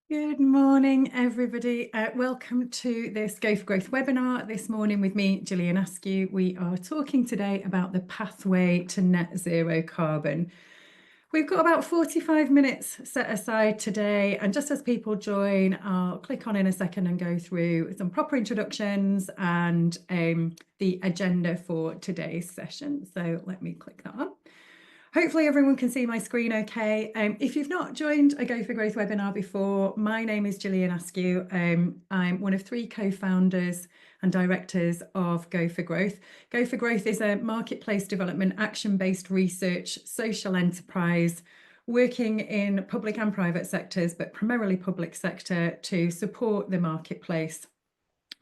Good morning, everybody. Welcome to this Go for Growth webinar this morning with me, Gillian Askew. We are talking today about the pathway to net zero carbon. We've got about 45 minutes set aside today, and just as people join, I'll click on in a second and go through some proper introductions and the agenda for today's session. So let me click that on. Hopefully everyone can see my screen okay. If you've not joined a Go for Growth webinar before, my name is Gillian Askew. I'm one of 3 co-founders and directors of Go for Growth. Go for Growth is a marketplace development, action-based research, social enterprise, working in public and private sectors, but primarily public sector, to support the marketplace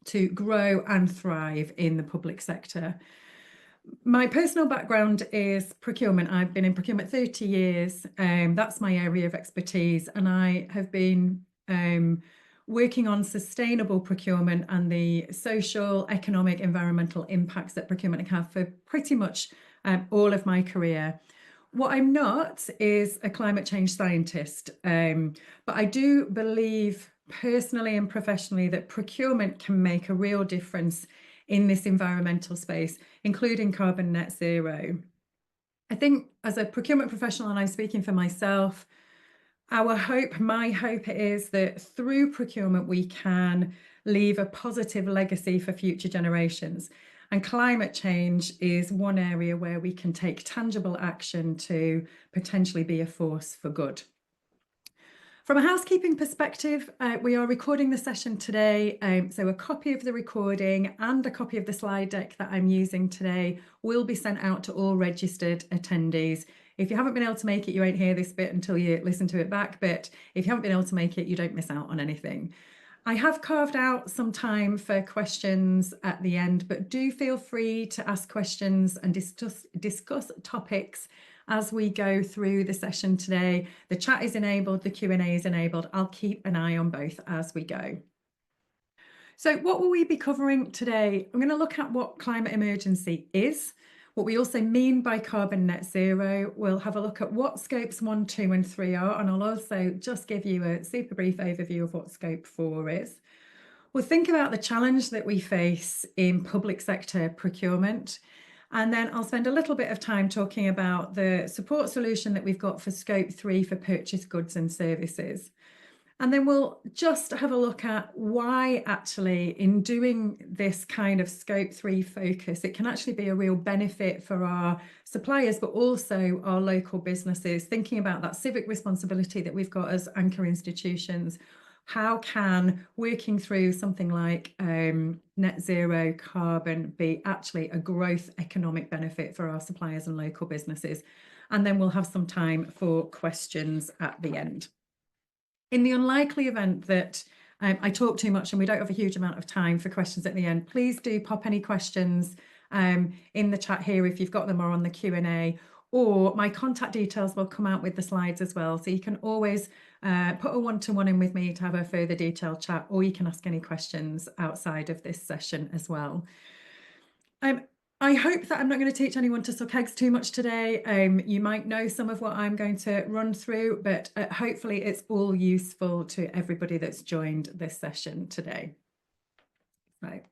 to grow and thrive in the public sector. My personal background is procurement. I've been in procurement 30 years. That's my area of expertise. And I have been working on sustainable procurement and the social, economic, environmental impacts that procurement can have for pretty much all of my career. What I'm not is a climate change scientist, but I do believe personally and professionally that procurement can make a real difference in this environmental space, including carbon net zero. I think as a procurement professional, and I'm speaking for myself, my hope is that through procurement, we can leave a positive legacy for future generations. And climate change is one area where we can take tangible action to potentially be a force for good. From a housekeeping perspective, we are recording the session today, so a copy of the recording and a copy of the slide deck that I'm using today will be sent out to all registered attendees. If you haven't been able to make it, you won't hear this bit until you listen to it back, but if you haven't been able to make it, you don't miss out on anything. I have carved out some time for questions at the end, but do feel free to ask questions and discuss topics as we go through the session today. The chat is enabled, the Q&A is enabled. I'll keep an eye on both as we go. So what will we be covering today? I'm going to look at what climate emergency is, what we also mean by carbon net zero. We'll have a look at what scopes 1, 2 and 3 are, and I'll also just give you a super brief overview of what scope 4 is. We'll think about the challenge that we face in public sector procurement. And then I'll spend a little bit of time talking about the support solution that we've got for scope 3 for purchase goods and services. And then we'll just have a look at why actually in doing this kind of scope 3 focus, it can actually be a real benefit for our suppliers, but also our local businesses, thinking about that civic responsibility that we've got as anchor institutions. How can working through something like net zero carbon be actually a growth economic benefit for our suppliers and local businesses? And then we'll have some time for questions at the end. In the unlikely event that I talk too much and we don't have a huge amount of time for questions at the end, please do pop any questions in the chat here if you've got them, or on the Q&A, or my contact details will come out with the slides as well. So you can always put a one-to-one in with me to have a further detailed chat, or you can ask any questions outside of this session as well. I hope that I'm not going to teach anyone to suck eggs too much today. You might know some of what I'm going to run through, but hopefully it's all useful to everybody that's joined this session today. Right.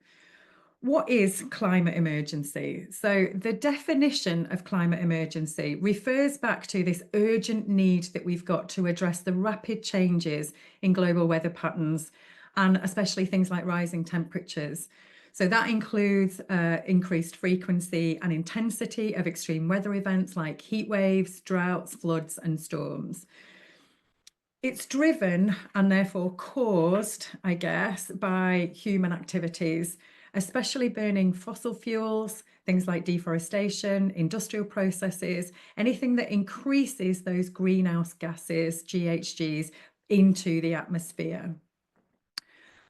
What is climate emergency? So the definition of climate emergency refers back to this urgent need that we've got to address the rapid changes in global weather patterns, and especially things like rising temperatures. So that includes increased frequency and intensity of extreme weather events like heat waves, droughts, floods, and storms. It's driven and therefore caused, I guess, by human activities, especially burning fossil fuels, things like deforestation, industrial processes, anything that increases those greenhouse gases, GHGs, into the atmosphere.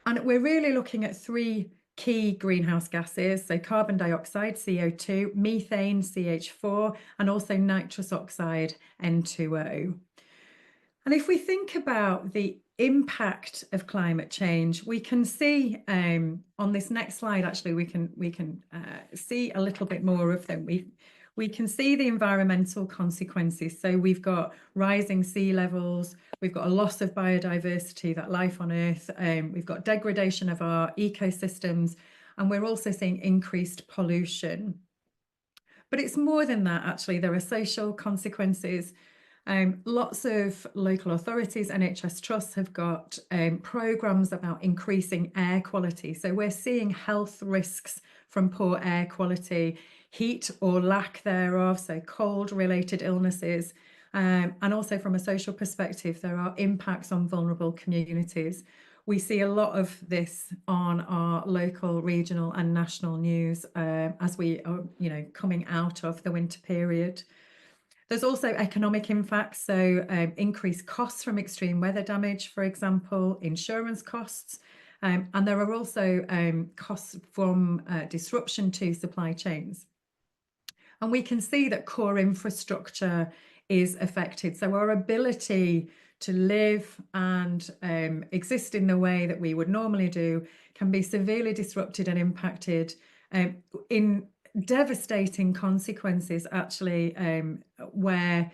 And we're really looking at 3 key greenhouse gases, so carbon dioxide, CO2, methane, CH4, and also nitrous oxide, N2O. And if we think about the impact of climate change, we can see on this next slide, actually, we can see a little bit more of them. we can see the environmental consequences. So we've got rising sea levels, we've got a loss of biodiversity, that life on Earth, we've got degradation of our ecosystems, and we're also seeing increased pollution. But it's more than that, actually. There are social consequences. Lots of local authorities, NHS trusts have got programmes about increasing air quality. So we're seeing health risks from poor air quality, heat or lack thereof, so cold-related illnesses. And also from a social perspective, there are impacts on vulnerable communities. We see a lot of this on our local, regional and national news as we are, coming out of the winter period. There's also economic impacts, so increased costs from extreme weather damage, for example, insurance costs, and there are also costs from disruption to supply chains. And we can see that core infrastructure is affected. So our ability to live and exist in the way that we would normally do can be severely disrupted and impacted in devastating consequences, actually, where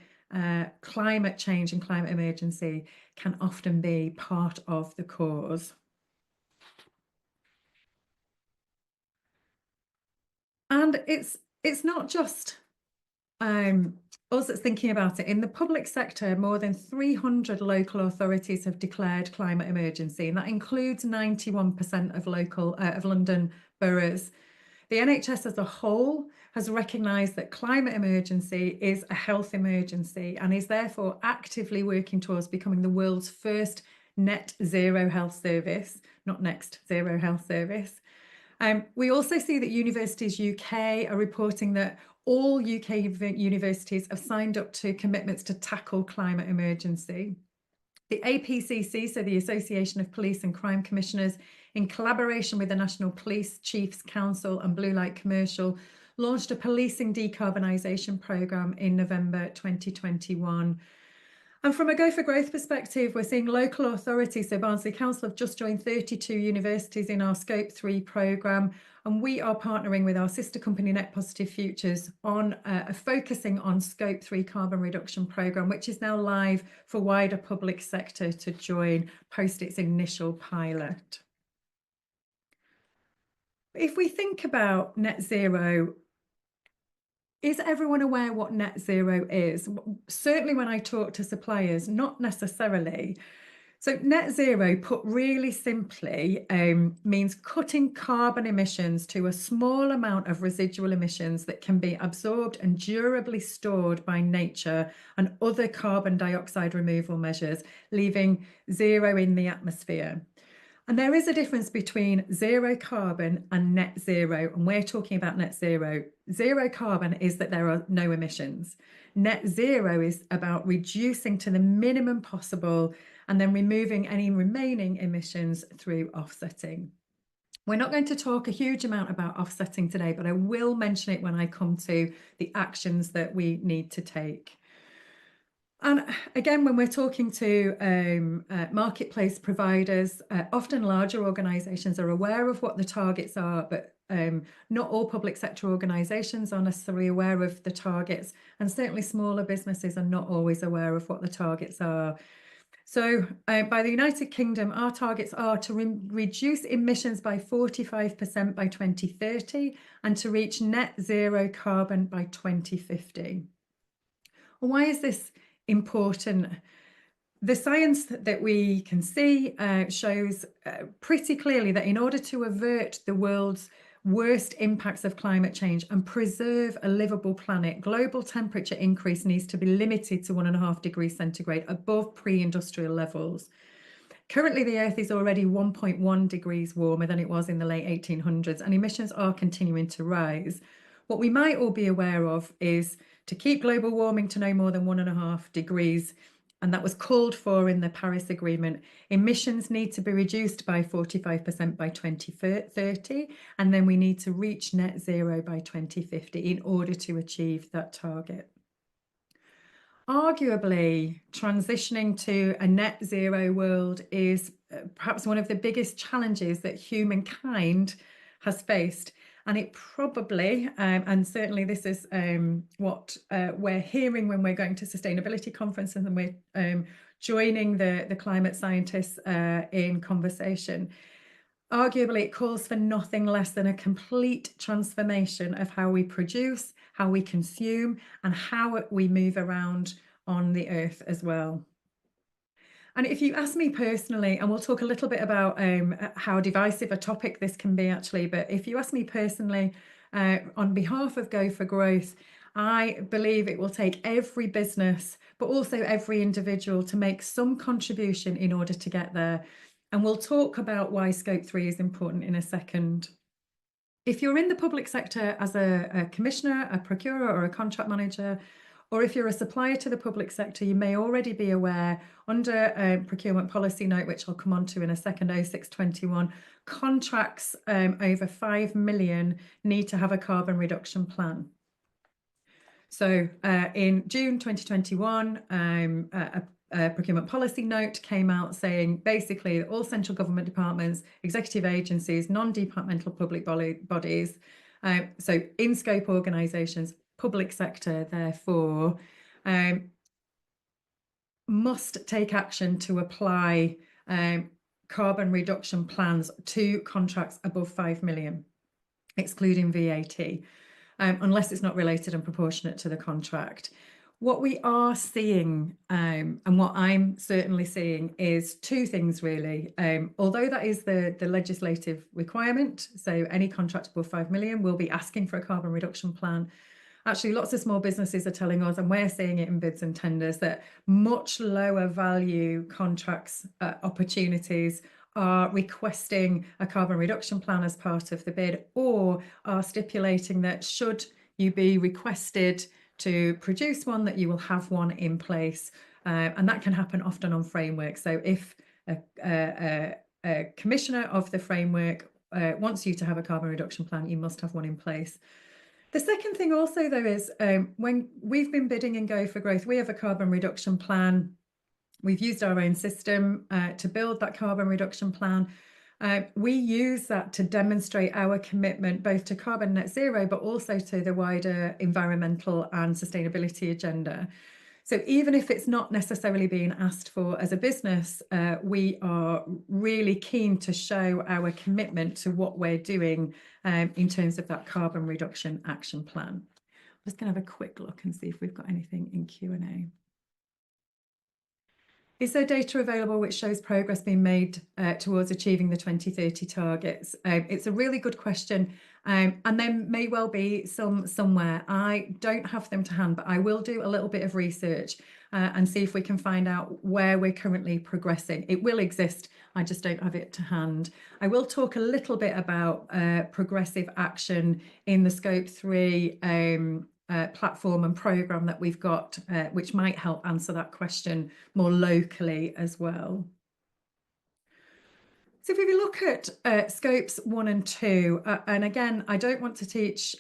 climate change and climate emergency can often be part of the cause. And it's not just us that's thinking about it. In the public sector, more than 300 local authorities have declared climate emergency, and that includes 91% of London boroughs. The NHS as a whole has recognised that climate emergency is a health emergency and is therefore actively working towards becoming the world's first net zero health service, not next zero health service. We also see that Universities UK are reporting that all UK universities have signed up to commitments to tackle climate emergency. The APCC, so the Association of Police and Crime Commissioners, in collaboration with the National Police Chiefs Council and Blue Light Commercial, launched a policing decarbonisation programme in November 2021. And from a Go for Growth perspective, we're seeing local authorities, so Barnsley Council have just joined 32 universities in our Scope 3 programme, and we are partnering with our sister company Net Positive Futures on focusing on Scope 3 carbon reduction programme, which is now live for wider public sector to join post its initial pilot. If we think about net zero, is everyone aware what net zero is? Certainly when I talk to suppliers, not necessarily. So net zero, put really simply, means cutting carbon emissions to a small amount of residual emissions that can be absorbed and durably stored by nature and other carbon dioxide removal measures, leaving zero in the atmosphere. And there is a difference between zero carbon and net zero, and we're talking about net zero. Zero carbon is that there are no emissions. Net zero is about reducing to the minimum possible and then removing any remaining emissions through offsetting. We're not going to talk a huge amount about offsetting today, but I will mention it when I come to the actions that we need to take. And again, when we're talking to marketplace providers, often larger organisations are aware of what the targets are, but not all public sector organisations are necessarily aware of the targets, and certainly smaller businesses are not always aware of what the targets are. So by the United Kingdom, our targets are to reduce emissions by 45% by 2030 and to reach net zero carbon by 2050. Why is this important? The science that we can see shows pretty clearly that in order to avert the world's worst impacts of climate change and preserve a livable planet, global temperature increase needs to be limited to 1.5 degrees centigrade above pre-industrial levels. Currently, the Earth is already 1.1 degrees warmer than it was in the late 1800s, and emissions are continuing to rise. What we might all be aware of is to keep global warming to no more than 1.5 degrees, and that was called for in the Paris Agreement. Emissions need to be reduced by 45% by 2030, and then we need to reach net zero by 2050 in order to achieve that target. Arguably, transitioning to a net zero world is perhaps one of the biggest challenges that humankind has faced. And it probably, and certainly this is what we're hearing when we're going to sustainability conferences and we're joining the climate scientists in conversation. Arguably, it calls for nothing less than a complete transformation of how we produce, how we consume, and how we move around on the earth as well. And if you ask me personally, and we'll talk a little bit about how divisive a topic this can be actually, but if you ask me personally, on behalf of Go for Growth, I believe it will take every business, but also every individual to make some contribution in order to get there. And we'll talk about why Scope 3 is important in a second. If you're in the public sector as a commissioner, a procurer, or a contract manager, or if you're a supplier to the public sector, you may already be aware under a procurement policy note, which I'll come on to in a second, 0621, contracts over 5 million need to have a carbon reduction plan. So in June 2021, a procurement policy note came out saying basically that all central government departments, executive agencies, non-departmental public bodies, so in-scope organisations, public sector, therefore, must take action to apply carbon reduction plans to contracts above 5 million, excluding VAT, unless it's not related and proportionate to the contract. What we are seeing, and what I'm certainly seeing, is two things really. Although that is the legislative requirement, so any contract above 5 million will be asking for a carbon reduction plan. Actually, lots of small businesses are telling us, and we're seeing it in bids and tenders, that much lower value contracts opportunities are requesting a carbon reduction plan as part of the bid, or are stipulating that should you be requested to produce one, that you will have one in place. And that can happen often on framework. So if a commissioner of the framework wants you to have a carbon reduction plan, you must have one in place. The second thing also, though, is when we've been bidding in Go for Growth, we have a carbon reduction plan. We've used our own system to build that carbon reduction plan. We use that to demonstrate our commitment both to carbon net zero, but also to the wider environmental and sustainability agenda. So even if it's not necessarily being asked for as a business, we are really keen to show our commitment to what we're doing in terms of that carbon reduction action plan. I'm just going to have a quick look and see if we've got anything in Q&A. Is there data available which shows progress being made towards achieving the 2030 targets? It's a really good question, and there may well be some somewhere. I don't have them to hand, but I will do a little bit of research and see if we can find out where we're currently progressing. It will exist, I just don't have it to hand. I will talk a little bit about progressive action in the Scope 3 platform and programme that we've got, which might help answer that question more locally as well. So if we look at scopes 1 and 2, and again, I don't want to teach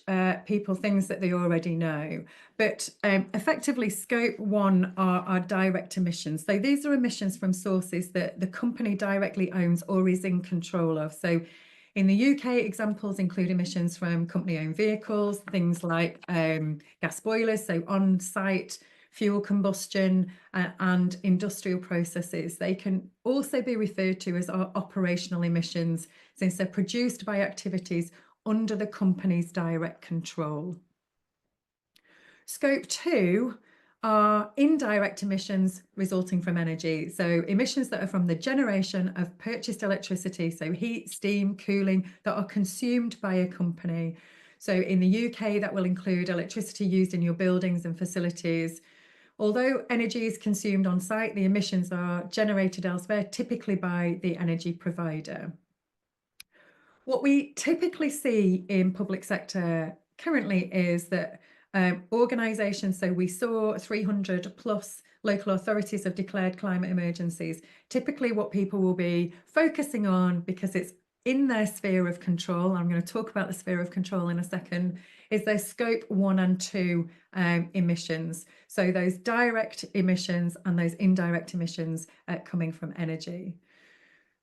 people things that they already know, but effectively scope 1 are direct emissions. So these are emissions from sources that the company directly owns or is in control of. So in the UK, examples include emissions from company-owned vehicles, things like gas boilers, so on-site fuel combustion, and industrial processes. They can also be referred to as our operational emissions, since they're produced by activities under the company's direct control. Scope 2 are indirect emissions resulting from energy. So emissions that are from the generation of purchased electricity, so heat, steam, cooling, that are consumed by a company. So in the UK, that will include electricity used in your buildings and facilities. Although energy is consumed on site, the emissions are generated elsewhere, typically by the energy provider. What we typically see in public sector currently is that organisations, so we saw 300 plus local authorities have declared climate emergencies. Typically what people will be focusing on, because it's in their sphere of control, I'm going to talk about the sphere of control in a second, is their scope 1 and 2 emissions. So those direct emissions and those indirect emissions coming from energy.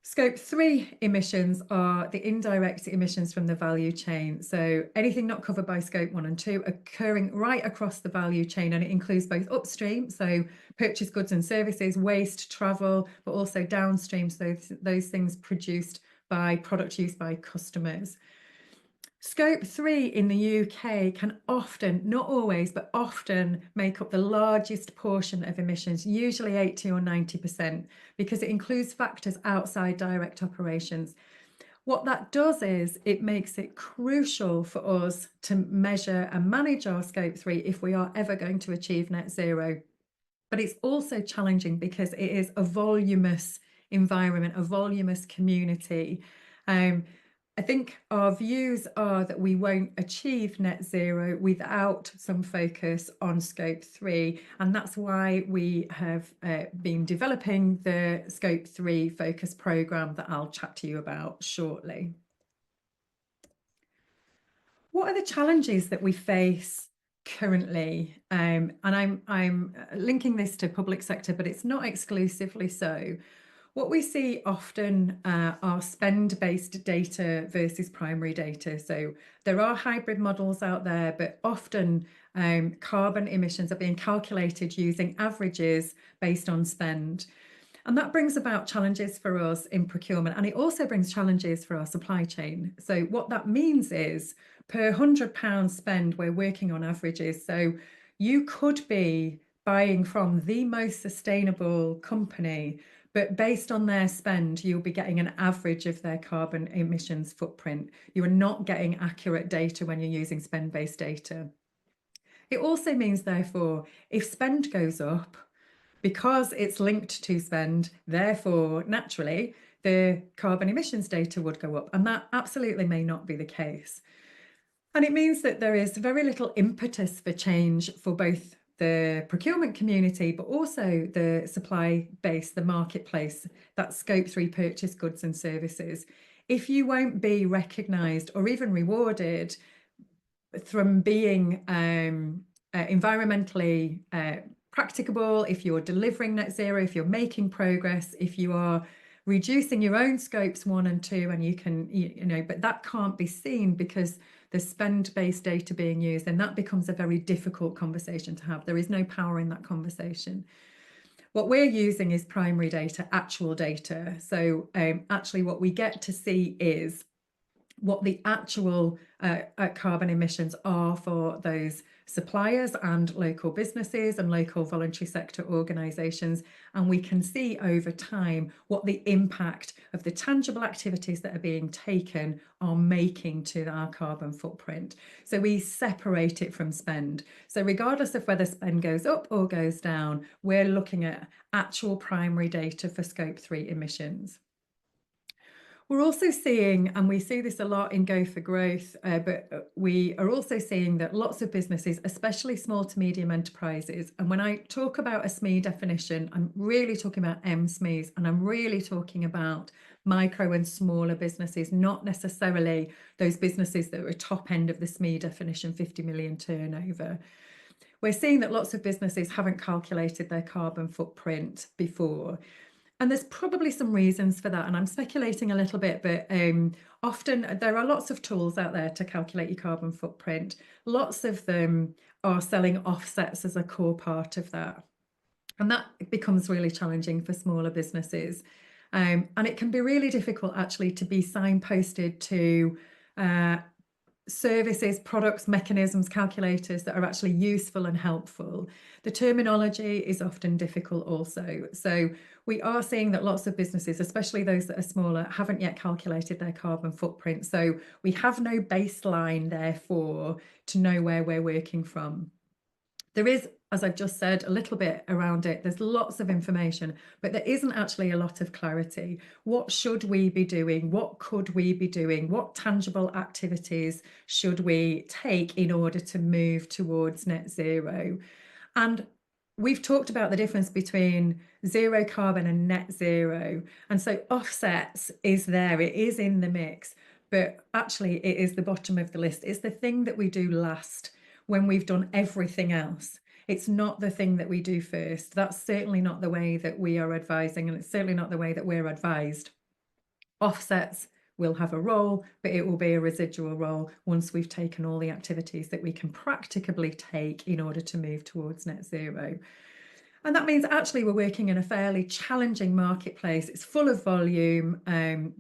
Scope 3 emissions are the indirect emissions from the value chain. So anything not covered by Scope 1 and 2 occurring right across the value chain, and it includes both upstream, so purchased goods and services, waste, travel, but also downstream, so those things produced by product use by customers. Scope 3 in the UK can often, not always, but often make up the largest portion of emissions, usually 80 or 90%, because it includes factors outside direct operations. What that does is it makes it crucial for us to measure and manage our Scope 3 if we are ever going to achieve net zero. But it's also challenging because it is a voluminous environment, a voluminous community. I think our views are that we won't achieve net zero without some focus on Scope 3, and that's why we have been developing the Scope 3 focus programme that I'll chat to you about shortly. What are the challenges that we face currently? And I'm linking this to public sector, but it's not exclusively so. What we see often are spend-based data versus primary data. So there are hybrid models out there, but often carbon emissions are being calculated using averages based on spend. And that brings about challenges for us in procurement, and it also brings challenges for our supply chain. So what that means is per £100 spend, we're working on averages. So you could be buying from the most sustainable company, but based on their spend, you'll be getting an average of their carbon emissions footprint. You are not getting accurate data when you're using spend-based data. It also means, therefore, if spend goes up, because it's linked to spend, therefore, naturally, the carbon emissions data would go up. And that absolutely may not be the case. And it means that there is very little impetus for change for both the procurement community, but also the supply base, the marketplace, that Scope 3 purchase goods and services. If you won't be recognised or even rewarded from being environmentally practicable, if you're delivering net zero, if you're making progress, if you are reducing your own scopes 1 and 2, and you can, but that can't be seen because the spend-based data being used, and that becomes a very difficult conversation to have. There is no power in that conversation. What we're using is primary data, actual data. So actually what we get to see is what the actual carbon emissions are for those suppliers and local businesses and local voluntary sector organisations. And we can see over time what the impact of the tangible activities that are being taken are making to our carbon footprint. So we separate it from spend. So regardless of whether spend goes up or goes down, we're looking at actual primary data for Scope 3 emissions. We're also seeing, and we see this a lot in Go for Growth, but we are also seeing that lots of businesses, especially small to medium enterprises, and when I talk about a SME definition, I'm really talking about MSMEs, and I'm really talking about micro and smaller businesses, not necessarily those businesses that are top end of the SME definition, 50 million turnover. We're seeing that lots of businesses haven't calculated their carbon footprint before. And there's probably some reasons for that, and I'm speculating a little bit, but often there are lots of tools out there to calculate your carbon footprint. Lots of them are selling offsets as a core part of that. And that becomes really challenging for smaller businesses. And it can be really difficult actually to be signposted to services, products, mechanisms, calculators that are actually useful and helpful. The terminology is often difficult also. So we are seeing that lots of businesses, especially those that are smaller, haven't yet calculated their carbon footprint. So we have no baseline, therefore, to know where we're working from. There is, as I've just said, a little bit around it. There's lots of information, but there isn't actually a lot of clarity. What should we be doing? What could we be doing? What tangible activities should we take in order to move towards net zero? And we've talked about the difference between zero carbon and net zero. And so offsets is there, it is in the mix, but actually it is the bottom of the list. It's the thing that we do last when we've done everything else. It's not the thing that we do first. That's certainly not the way that we are advising, and it's certainly not the way that we're advised. Offsets will have a role, but it will be a residual role once we've taken all the activities that we can practicably take in order to move towards net zero. And that means actually we're working in a fairly challenging marketplace. It's full of volume. In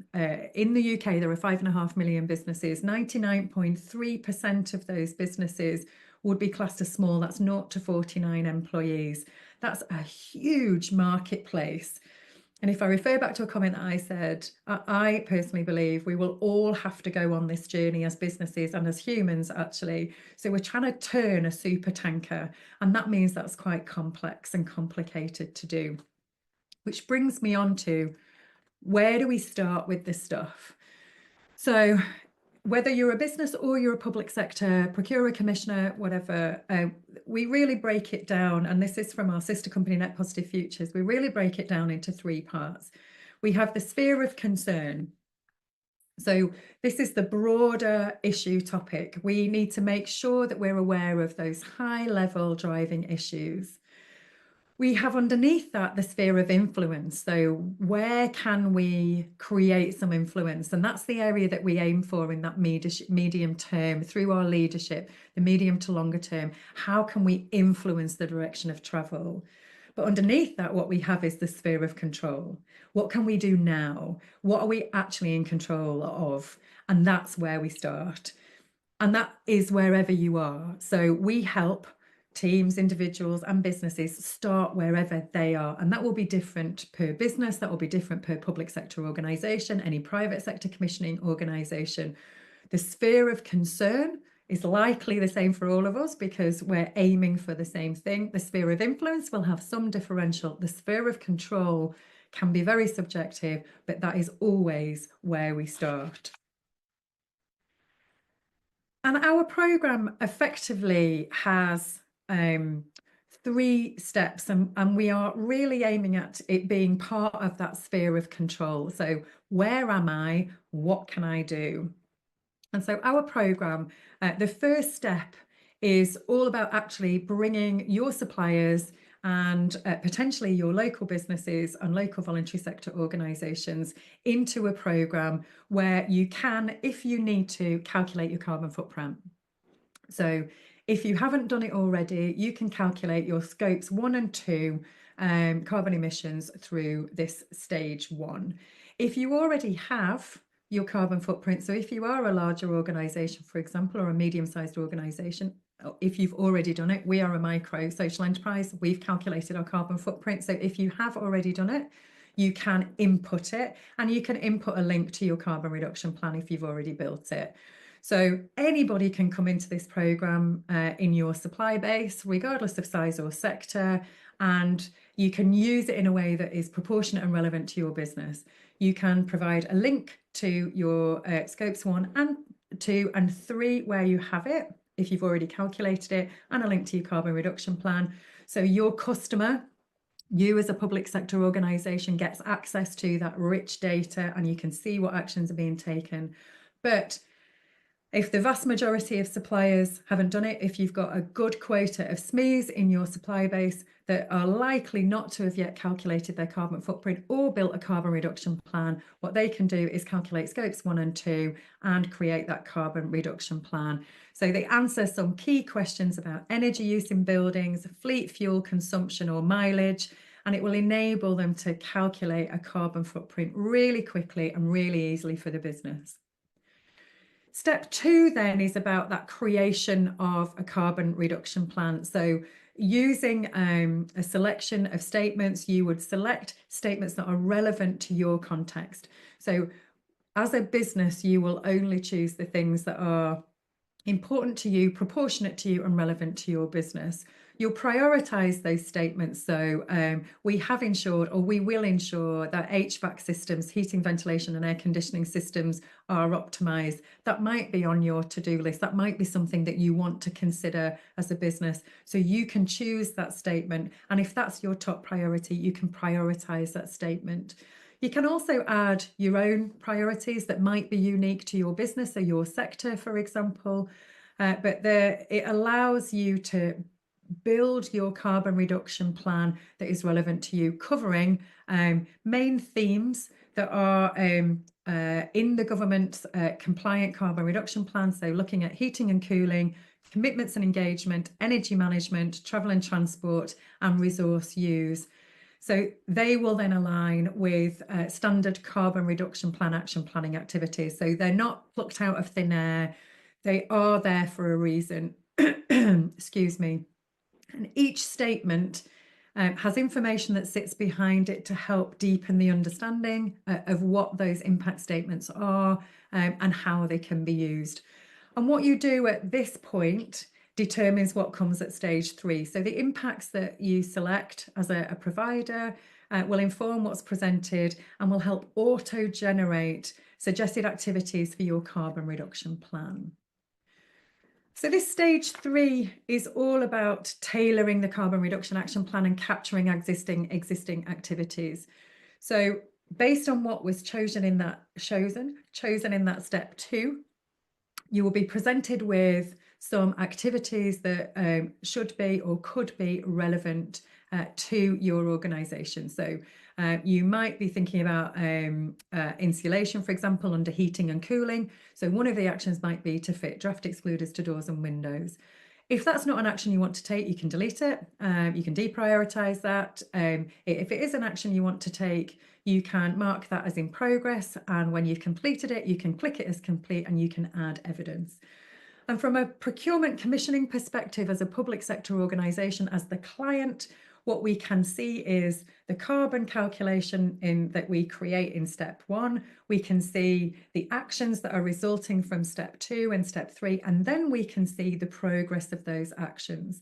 the UK, there are 5.5 million businesses. 99.3% of those businesses would be classed as small. That's 0 to 49 employees. That's a huge marketplace. And if I refer back to a comment that I said, I personally believe we will all have to go on this journey as businesses and as humans, actually. So we're trying to turn a super tanker, and that means that's quite complex and complicated to do. Which brings me on to, where do we start with this stuff? So whether you're a business or you're a public sector, procurer, commissioner, whatever, we really break it down. And this is from our sister company, Net Positive Futures. We really break it down into 3 parts. We have the sphere of concern. So this is the broader issue topic. We need to make sure that we're aware of those high level driving issues. We have underneath that the sphere of influence. So where can we create some influence? And that's the area that we aim for in that medium term through our leadership, the medium to longer term. How can we influence the direction of travel? But underneath that, what we have is the sphere of control. What can we do now? What are we actually in control of? And that's where we start. And that is wherever you are. So we help teams, individuals, and businesses start wherever they are. And that will be different per business, that will be different per public sector organisation, any private sector commissioning organisation. The sphere of concern is likely the same for all of us because we're aiming for the same thing. The sphere of influence will have some differential. The sphere of control can be very subjective, but that is always where we start. And our programme effectively has 3 steps, and we are really aiming at it being part of that sphere of control. So where am I? What can I do? And so our programme, the first step is all about actually bringing your suppliers and potentially your local businesses and local voluntary sector organisations into a programme where you can, if you need to, calculate your carbon footprint. So if you haven't done it already, you can calculate your scopes 1 and 2 carbon emissions through this stage 1. If you already have your carbon footprint, so if you are a larger organisation, for example, or a medium-sized organisation, if you've already done it, we are a micro social enterprise. We've calculated our carbon footprint. So if you have already done it, you can input it, and you can input a link to your carbon reduction plan if you've already built it. So anybody can come into this programme in your supply base, regardless of size or sector, and you can use it in a way that is proportionate and relevant to your business. You can provide a link to your scopes 1 and 2 and 3 where you have it, if you've already calculated it, and a link to your carbon reduction plan. So your customer, you as a public sector organisation, gets access to that rich data and you can see what actions are being taken. But if the vast majority of suppliers haven't done it, if you've got a good quota of SMEs in your supply base that are likely not to have yet calculated their carbon footprint or built a carbon reduction plan, what they can do is calculate scopes 1 and 2 and create that carbon reduction plan. So they answer some key questions about energy use in buildings, fleet fuel consumption or mileage, and it will enable them to calculate a carbon footprint really quickly and really easily for the business. Step 2 then is about that creation of a carbon reduction plan. So using a selection of statements, you would select statements that are relevant to your context. So as a business, you will only choose the things that are important to you, proportionate to you, and relevant to your business. You'll prioritise those statements. So we have ensured, or we will ensure, that HVAC systems, heating, ventilation and air conditioning systems, are optimised. That might be on your to-do list. That might be something that you want to consider as a business. So you can choose that statement. And if that's your top priority, you can prioritise that statement. You can also add your own priorities that might be unique to your business or your sector, for example. But it allows you to build your carbon reduction plan that is relevant to you, covering main themes that are in the government's compliant carbon reduction plan, so looking at heating and cooling, commitments and engagement, energy management, travel and transport, and resource use. So they will then align with standard carbon reduction plan action planning activities. So they're not plucked out of thin air. They are there for a reason. Excuse me. And each statement has information that sits behind it to help deepen the understanding of what those impact statements are and how they can be used. And what you do at this point determines what comes at stage 3. So the impacts that you select as a provider will inform what's presented and will help auto-generate suggested activities for your carbon reduction plan. So this stage 3 is all about tailoring the carbon reduction action plan and capturing existing activities. So based on what was chosen in that step 2, you will be presented with some activities that should be or could be relevant to your organisation. So you might be thinking about insulation, for example, under heating and cooling. So one of the actions might be to fit draft excluders to doors and windows. If that's not an action you want to take, you can delete it. You can deprioritise that. If it is an action you want to take, you can mark that as in progress. And when you've completed it, you can click it as complete and you can add evidence. And from a procurement commissioning perspective, as a public sector organisation, as the client, what we can see is the carbon calculation that we create in step 1. We can see the actions that are resulting from step 2 and step 3, and then we can see the progress of those actions.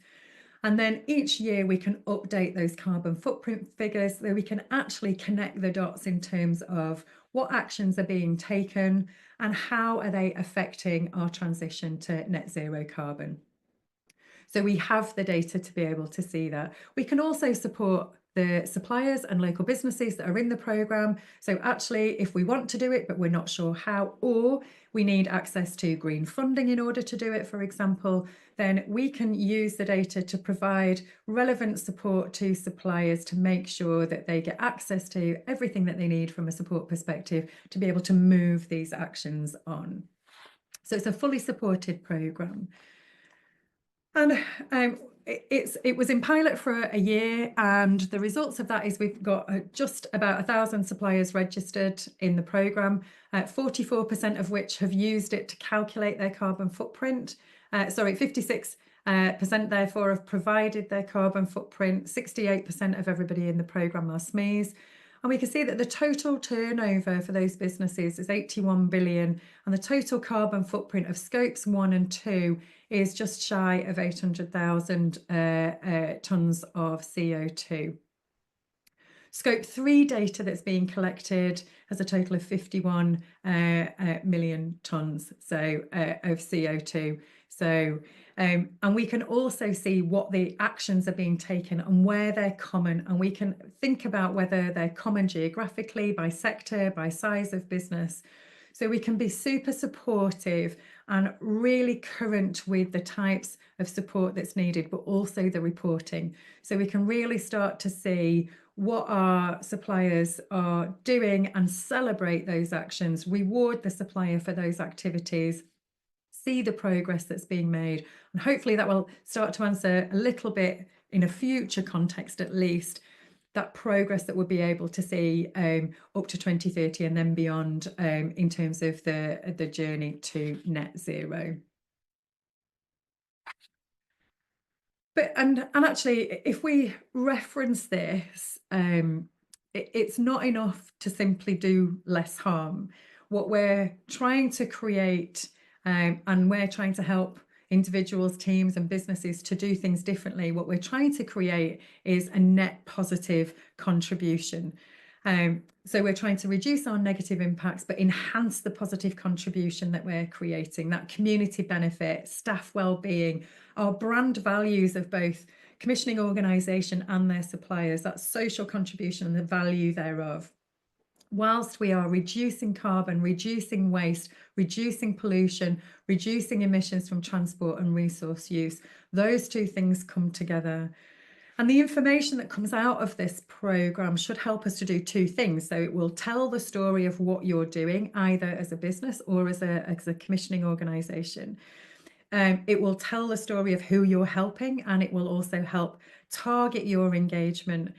And then each year we can update those carbon footprint figures so we can actually connect the dots in terms of what actions are being taken and how are they affecting our transition to net zero carbon. So we have the data to be able to see that. We can also support the suppliers and local businesses that are in the programme. So actually, if we want to do it, but we're not sure how, or we need access to green funding in order to do it, for example, then we can use the data to provide relevant support to suppliers to make sure that they get access to everything that they need from a support perspective to be able to move these actions on. So it's a fully supported programme. And it was in pilot for a year, and the results of that is we've got just about 1,000 suppliers registered in the programme, 44% of which have used it to calculate their carbon footprint. 56% therefore have provided their carbon footprint. 68% of everybody in the programme are SMEs. And we can see that the total turnover for those businesses is 81 billion, and the total carbon footprint of scopes 1 and 2 is just shy of 800,000 tonnes of CO2. Scope 3 data that's being collected has a total of 51 million tonnes of CO2. So, and we can also see what the actions are being taken and where they're common, and we can think about whether they're common geographically, by sector, by size of business. So we can be super supportive and really current with the types of support that's needed, but also the reporting. So we can really start to see what our suppliers are doing and celebrate those actions, reward the supplier for those activities, see the progress that's being made. And hopefully that will start to answer a little bit in a future context, at least, that progress that we'll be able to see up to 2030 and then beyond in terms of the journey to net zero. But and actually, if we reference this, it's not enough to simply do less harm. What we're trying to create, and we're trying to help individuals, teams and businesses to do things differently. What we're trying to create is a net positive contribution. So we're trying to reduce our negative impacts, but enhance the positive contribution that we're creating, that community benefit, staff well-being, our brand values of both commissioning organisation and their suppliers, that social contribution and the value thereof. Whilst we are reducing carbon, reducing waste, reducing pollution, reducing emissions from transport and resource use, those two things come together. And the information that comes out of this program should help us to do two things. So it will tell the story of what you're doing, either as a business or as a commissioning organisation. It will tell the story of who you're helping, and it will also help target your engagement.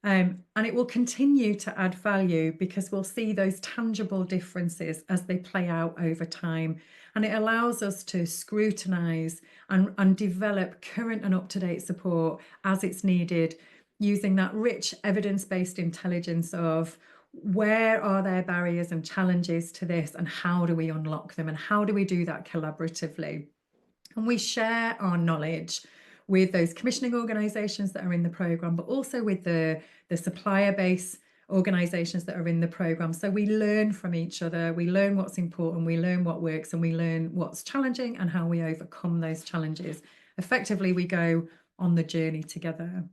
And it will continue to add value because we'll see those tangible differences as they play out over time. And it allows us to scrutinise and develop current and up-to-date support as it's needed, using that rich evidence-based intelligence of where are there barriers and challenges to this, and how do we unlock them, and how do we do that collaboratively. And we share our knowledge with those commissioning organisations that are in the programme, but also with the supplier base organisations that are in the programme. So we learn from each other, we learn what's important, we learn what works, and we learn what's challenging and how we overcome those challenges. Effectively, we go on the journey together.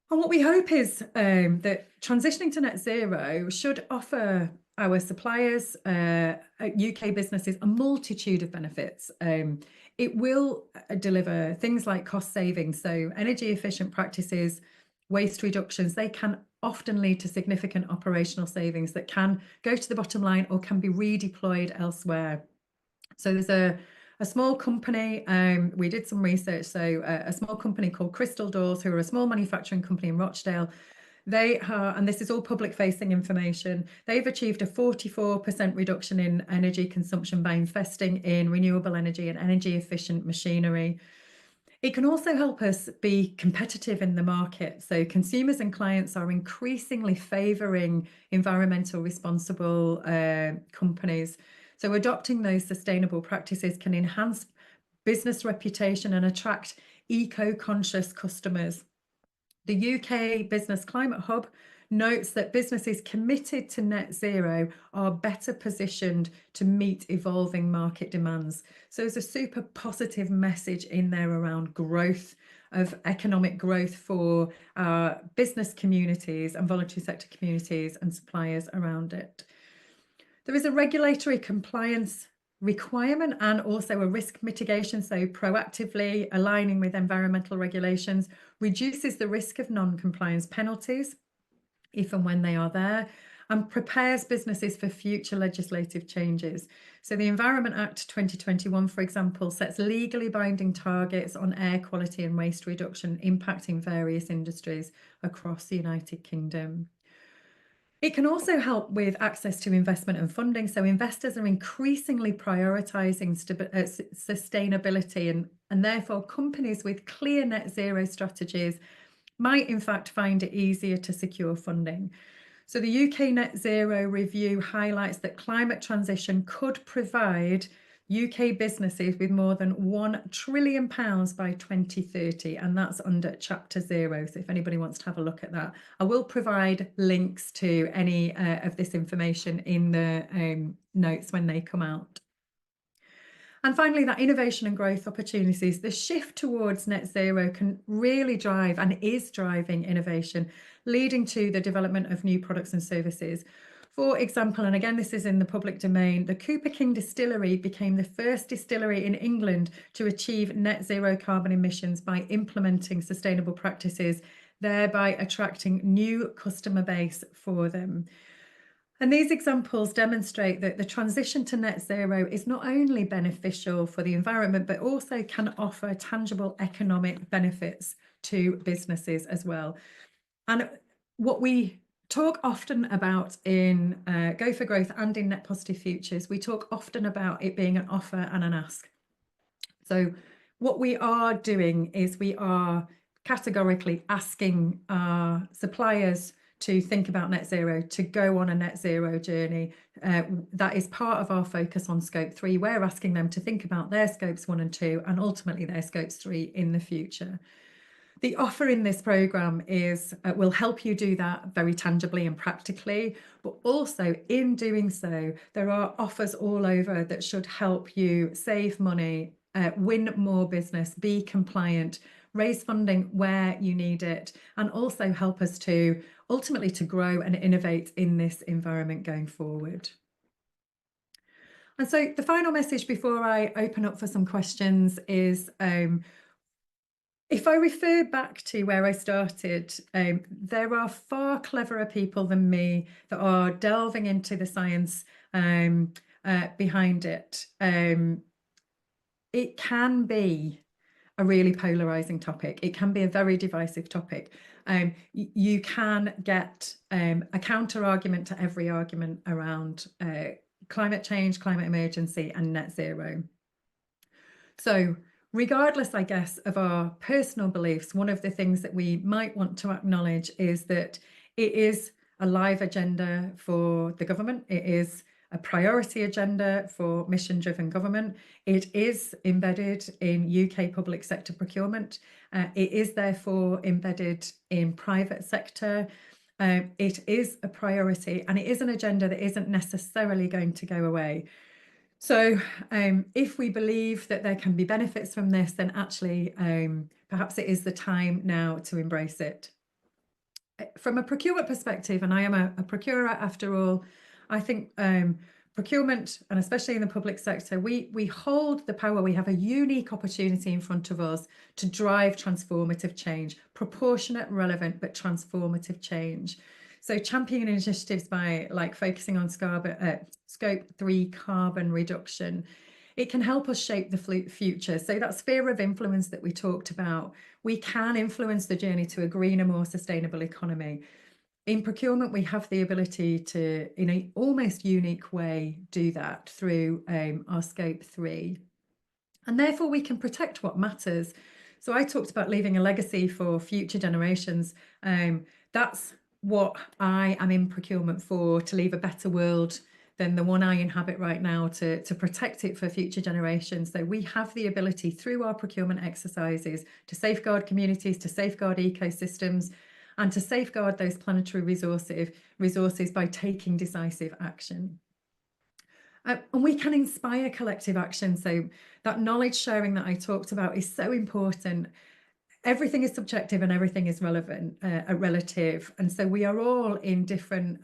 And what we hope is that transitioning to net zero should offer our suppliers, UK businesses, a multitude of benefits. It will deliver things like cost savings, so energy efficient practices, waste reductions. They can often lead to significant operational savings that can go to the bottom line or can be redeployed elsewhere. So there's a small company, we did some research, so a small company called Crystal Doors, who are a small manufacturing company in Rochdale. They are, and this is all public facing information, they've achieved a 44% reduction in energy consumption by investing in renewable energy and energy efficient machinery. It can also help us be competitive in the market. So consumers and clients are increasingly favouring environmental responsible companies. So adopting those sustainable practices can enhance business reputation and attract eco-conscious customers. The UK Business Climate Hub notes that businesses committed to net zero are better positioned to meet evolving market demands. So there's a super positive message in there around growth, of economic growth for business communities and voluntary sector communities and suppliers around it. There is a regulatory compliance requirement and also a risk mitigation, so proactively aligning with environmental regulations reduces the risk of non-compliance penalties if and when they are there, and prepares businesses for future legislative changes. So the Environment Act 2021, for example, sets legally binding targets on air quality and waste reduction impacting various industries across the United Kingdom. It can also help with access to investment and funding. So investors are increasingly prioritising sustainability, and therefore companies with clear net zero strategies might in fact find it easier to secure funding. So the UK Net Zero Review highlights that climate transition could provide UK businesses with more than £1 trillion by 2030, and that's under Chapter 0. So if anybody wants to have a look at that, I will provide links to any of this information in the notes when they come out. And finally, that innovation and growth opportunities, the shift towards net zero can really drive and is driving innovation, leading to the development of new products and services. For example, and again, this is in the public domain, the Cooper King Distillery became the first distillery in England to achieve net zero carbon emissions by implementing sustainable practices, thereby attracting new customer base for them. And these examples demonstrate that the transition to net zero is not only beneficial for the environment, but also can offer tangible economic benefits to businesses as well. And what we talk often about in Go for Growth and in Net Positive Futures, we talk often about it being an offer and an ask. So what we are doing is we are categorically asking our suppliers to think about net zero, to go on a net zero journey. That is part of our focus on scope 3. We're asking them to think about their scopes 1 and 2 and ultimately their scopes 3 in the future. The offer in this programme is will help you do that very tangibly and practically, but also in doing so, there are offers all over that should help you save money, win more business, be compliant, raise funding where you need it, and also help us to ultimately to grow and innovate in this environment going forward. And so the final message before I open up for some questions is If I refer back to where I started, there are far cleverer people than me that are delving into the science behind it. It can be a really polarizing topic. It can be a very divisive topic. You can get a counter argument to every argument around climate change, climate emergency, and net zero. So, regardless, I guess, of our personal beliefs, one of the things that we might want to acknowledge is that it is a live agenda for the government. It is a priority agenda for mission-driven government. It is embedded in UK public sector procurement. It is therefore embedded in private sector. It is a priority, and it is an agenda that isn't necessarily going to go away. So if we believe that there can be benefits from this, then actually perhaps it is the time now to embrace it. From a procurement perspective, and I am a procurer after all, I think procurement, and especially in the public sector, we hold the power. We have a unique opportunity in front of us to drive transformative change, proportionate, relevant, but transformative change. So championing initiatives by focusing on scope 3 carbon reduction, it can help us shape the future. So that sphere of influence that we talked about, we can influence the journey to a greener, more sustainable economy. In procurement, we have the ability to, in an almost unique way, do that through our scope 3. And therefore, we can protect what matters. So I talked about leaving a legacy for future generations. That's what I am in procurement for, to leave a better world than the one I inhabit right now, to protect it for future generations. So we have the ability through our procurement exercises to safeguard communities, to safeguard ecosystems, and to safeguard those planetary resources by taking decisive action. And we can inspire collective action. So that knowledge sharing that I talked about is so important. Everything is subjective and everything is relative. And so we are all in different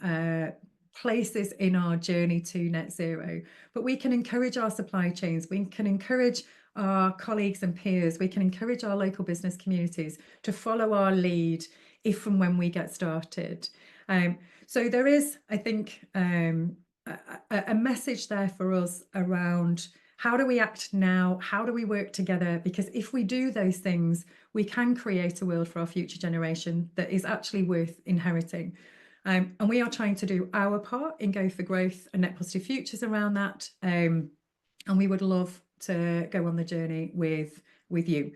places in our journey to net zero, but we can encourage our supply chains, we can encourage our colleagues and peers, we can encourage our local business communities to follow our lead if and when we get started. So there is, I think, a message there for us around how do we act now? How do we work together? Because if we do those things, we can create a world for our future generation that is actually worth inheriting. And we are trying to do our part in Go for Growth and Net Positive Futures around that. And we would love to go on the journey with you.